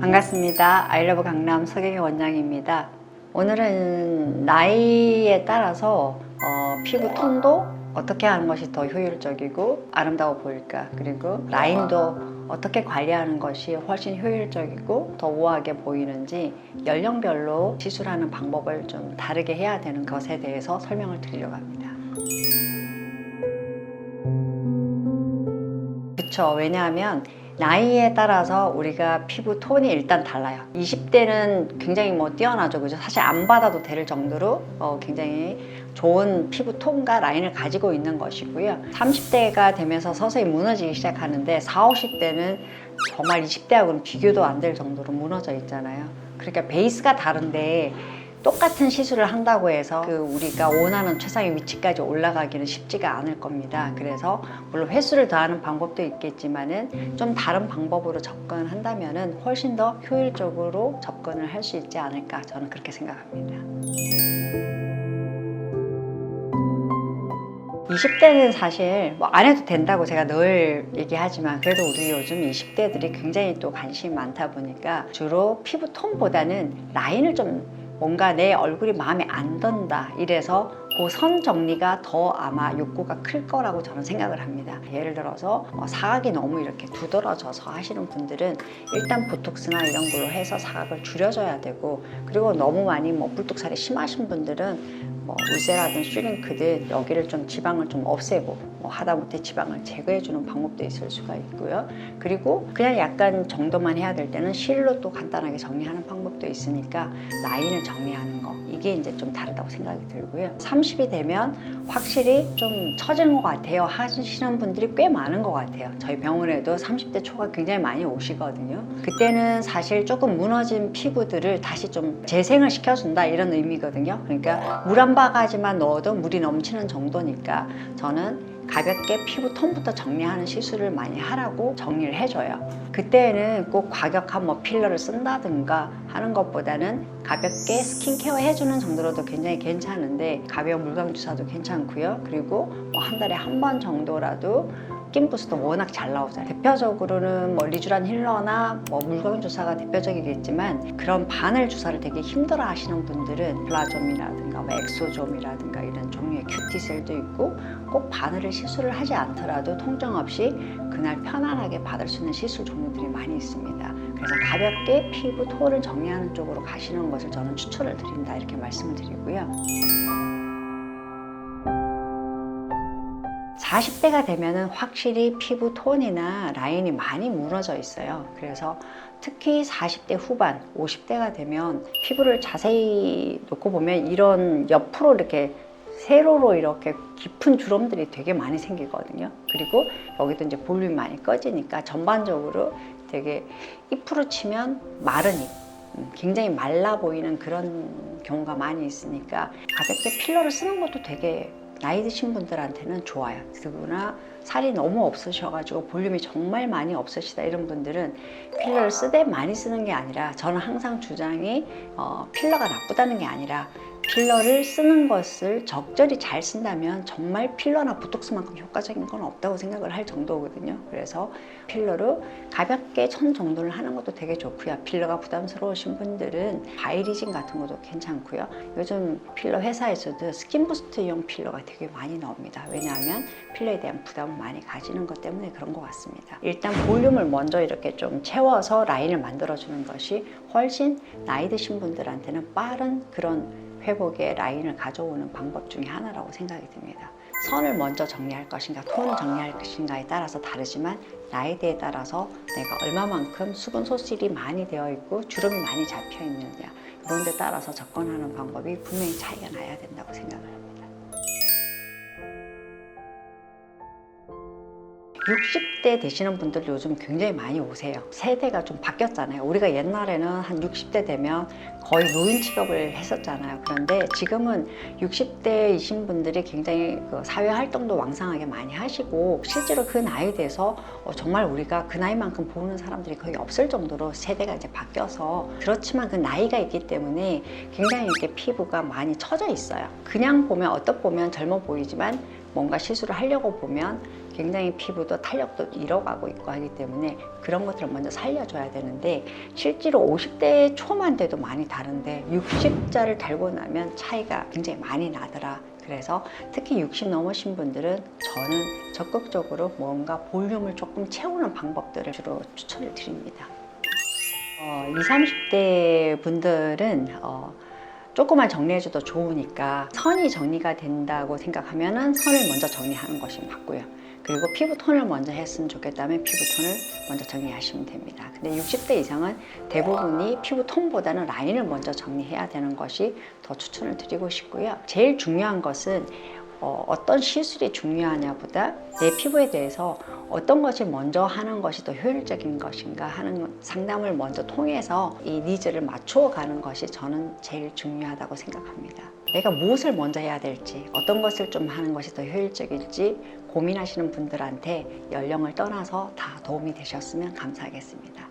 반갑습니다. 아이러브 강남 서경희 원장입니다. 오늘은 나이에 따라서 피부 톤도 어떻게 하는 것이 더 효율적이고 아름다워 보일까, 그리고 라인도 어떻게 관리하는 것이 훨씬 효율적이고 더 우아하게 보이는지 연령별로 시술하는 방법을 좀 다르게 해야 되는 것에 대해서 설명을 드리려고 합니다. 그렇죠. 왜냐하면 나이에 따라서 우리가 피부 톤이 일단 달라요. 20대는 굉장히 뛰어나죠. 그죠? 사실 안 받아도 될 정도로 굉장히 좋은 피부 톤과 라인을 가지고 있는 것이고요. 30대가 되면서 서서히 무너지기 시작하는데 40, 50대는 정말 20대하고는 비교도 안 될 정도로 무너져 있잖아요. 그러니까 베이스가 다른데 똑같은 시술을 한다고 해서 우리가 원하는 최상의 위치까지 올라가기는 쉽지가 않을 겁니다. 그래서 물론 횟수를 더하는 방법도 있겠지만은 좀 다른 방법으로 접근한다면은 훨씬 더 효율적으로 접근을 할 수 있지 않을까, 저는 그렇게 생각합니다. 20대는 사실 안 해도 된다고 제가 늘 얘기하지만, 그래도 우리 요즘 20대들이 굉장히 또 관심이 많다 보니까 주로 피부 톤보다는 라인을 좀 뭔가 내 얼굴이 마음에 안 든다, 이래서 그 선 정리가 더 아마 욕구가 클 거라고 저는 생각을 합니다. 예를 들어서 사각이 너무 이렇게 두드러져서 하시는 분들은 일단 보톡스나 이런 걸로 해서 사각을 줄여줘야 되고, 그리고 너무 많이 뿔뚝살이 심하신 분들은 울세라든 슈링크든 여기를 좀 지방을 좀 없애고 하다못해 지방을 제거해주는 방법도 있을 수가 있고요. 그리고 그냥 약간 정도만 해야 될 때는 실로 또 간단하게 정리하는 방법도 있으니까 라인을 정리하는 거, 이게 이제 좀 다르다고 생각이 들고요. 30이 되면 확실히 좀 처진 것 같아요 하시는 분들이 꽤 많은 것 같아요. 저희 병원에도 30대 초가 굉장히 많이 오시거든요. 그때는 사실 조금 무너진 피부들을 다시 좀 재생을 시켜준다, 이런 의미거든요. 그러니까 물 한 바가지만 넣어도 물이 넘치는 정도니까 저는 가볍게 피부 톤부터 정리하는 시술을 많이 하라고 정리를 해줘요. 그때는 꼭 과격한 필러를 쓴다든가 하는 것보다는 가볍게 스킨케어 해주는 정도로도 굉장히 괜찮은데, 가벼운 물광 주사도 괜찮고요. 그리고 한 달에 한 번 정도라도 스킨 부스도 워낙 잘 나오잖아요. 대표적으로는 리쥬란 힐러나 물광 주사가 대표적이겠지만, 그런 바늘 주사를 되게 힘들어 하시는 분들은 플라좀이라든가 엑소좀이라든가 이런 종류의 큐티셀도 있고, 꼭 바늘을 시술을 하지 않더라도 통증 없이 그날 편안하게 받을 수 있는 시술 종류들이 많이 있습니다. 그래서 가볍게 피부 톤을 정리하는 쪽으로 가시는 것을 저는 추천을 드린다, 이렇게 말씀을 드리고요. 40대가 되면은 확실히 피부 톤이나 라인이 많이 무너져 있어요. 그래서 특히 40대 후반, 50대가 되면 피부를 자세히 놓고 보면 이런 옆으로 이렇게 세로로 이렇게 깊은 주름들이 되게 많이 생기거든요. 그리고 여기도 이제 볼륨이 많이 꺼지니까 전반적으로 되게 잎으로 치면 마른 잎, 굉장히 말라 보이는 그런 경우가 많이 있으니까 가볍게 필러를 쓰는 것도 되게 나이 드신 분들한테는 좋아요. 그러나 살이 너무 없으셔가지고 볼륨이 정말 많이 없으시다, 이런 분들은 필러를 쓰되 많이 쓰는 게 아니라, 저는 항상 주장이 필러가 나쁘다는 게 아니라 필러를 쓰는 것을 적절히 잘 쓴다면 정말 필러나 보톡스만큼 효과적인 건 없다고 생각을 할 정도거든요. 그래서 필러로 가볍게 천 정도를 하는 것도 되게 좋고요. 필러가 부담스러우신 분들은 바이리진 같은 것도 괜찮고요. 요즘 필러 회사에서도 스킨부스트용 필러가 되게 많이 나옵니다. 왜냐하면 필러에 대한 부담을 많이 가지는 것 때문에 그런 것 같습니다. 일단 볼륨을 먼저 이렇게 좀 채워서 라인을 만들어주는 것이 훨씬 나이 드신 분들한테는 빠른 그런 회복의 라인을 가져오는 방법 중에 하나라고 생각이 듭니다. 선을 먼저 정리할 것인가, 톤을 정리할 것인가에 따라서 다르지만, 나이대에 따라서 내가 얼마만큼 수분 소실이 많이 되어 있고 주름이 많이 잡혀 있느냐, 이런 데 따라서 접근하는 방법이 분명히 차이가 나야 된다고 생각을 합니다. 60대 되시는 분들 요즘 굉장히 많이 오세요. 세대가 좀 바뀌었잖아요. 우리가 옛날에는 한 60대 되면 거의 노인 취급을 했었잖아요. 그런데 지금은 60대이신 분들이 굉장히 사회 활동도 왕성하게 많이 하시고, 실제로 그 나이 돼서 정말 우리가 그 나이만큼 보는 사람들이 거의 없을 정도로 세대가 이제 바뀌어서, 그렇지만 그 나이가 있기 때문에 굉장히 이렇게 피부가 많이 처져 있어요. 그냥 보면, 어떻게 보면 젊어 보이지만 뭔가 시술을 하려고 보면 굉장히 피부도 탄력도 잃어가고 있고 하기 때문에 그런 것들을 먼저 살려줘야 되는데 실제로 50대 초만 돼도 많이 다른데 60자를 달고 나면 차이가 굉장히 많이 나더라. 그래서 특히 60 넘으신 분들은 저는 적극적으로 뭔가 볼륨을 조금 채우는 방법들을 주로 추천을 드립니다. 20, 30대 분들은 조금만 정리해줘도 좋으니까 선이 정리가 된다고 생각하면 선을 먼저 정리하는 것이 맞고요. 그리고 피부톤을 먼저 했으면 좋겠다면 피부톤을 먼저 정리하시면 됩니다. 근데 60대 이상은 대부분이 피부톤보다는 라인을 먼저 정리해야 되는 것이 더 추천을 드리고 싶고요. 제일 중요한 것은 어떤 시술이 중요하냐보다 내 피부에 대해서 어떤 것이 먼저 하는 것이 더 효율적인 것인가 하는 상담을 먼저 통해서 이 니즈를 맞추어 가는 것이 저는 제일 중요하다고 생각합니다. 내가 무엇을 먼저 해야 될지, 어떤 것을 좀 하는 것이 더 효율적일지 고민하시는 분들한테 연령을 떠나서 다 도움이 되셨으면 감사하겠습니다.